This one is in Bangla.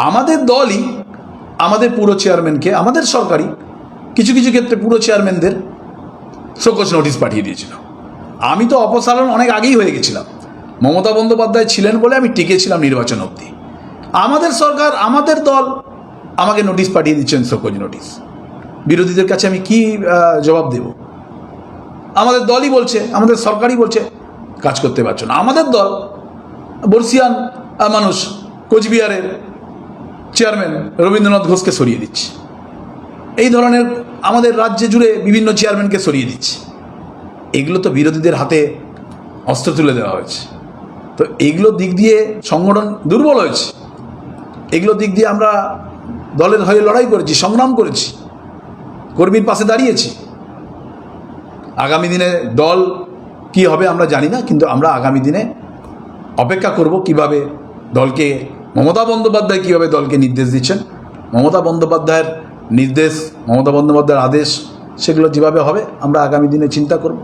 আমাদের দলই আমাদের পুরো চেয়ারম্যানকে, আমাদের সরকারি কিছু কিছু ক্ষেত্রে পুরো চেয়ারম্যানদের শোকজ নোটিশ পাঠিয়ে দিয়েছিল। আমি তো অপসারণ অনেক আগেই হয়ে গেছিলাম, মমতা বন্দ্যোপাধ্যায় ছিলেন বলে আমি টিকেছিলাম নির্বাচন অবধি। আমাদের সরকার, আমাদের দল আমাকে নোটিশ পাঠিয়ে দিচ্ছেন, শোকজ নোটিশ। বিরোধীদের কাছে আমি কি জবাব দেব? আমাদের দলই বলছে, আমাদের সরকারই বলছে কাজ করতে পারছো না। আমাদের দল বর্ষিয়ান মানুষ কোচবিহারের চেয়ারম্যান রবীন্দ্রনাথ ঘোষকে সরিয়ে দিচ্ছে। এই ধরনের আমাদের রাজ্যে জুড়ে বিভিন্ন চেয়ারম্যানকে সরিয়ে দিচ্ছে। এগুলো তো বিরোধীদের হাতে অস্ত্র তুলে দেওয়া হয়েছে। তো এইগুলো দিক দিয়ে সংগঠন দুর্বল হয়েছে। এগুলো দিক দিয়ে আমরা দলের হয়ে লড়াই করেছি, সংগ্রাম করেছি, কর্মীর পাশে দাঁড়িয়েছি। আগামী দিনে দল কি হবে আমরা জানি না, কিন্তু আমরা আগামী দিনে অপেক্ষা করব কিভাবে দলকে, মমতা বন্দ্যোপাধ্যায় কীভাবে দলকে নির্দেশ দিচ্ছেন। মমতা বন্দ্যোপাধ্যায়ের নির্দেশ, মমতা বন্দ্যোপাধ্যায়ের আদেশ, সেগুলো যেভাবে হবে আমরা আগামী দিনে চিন্তা করব।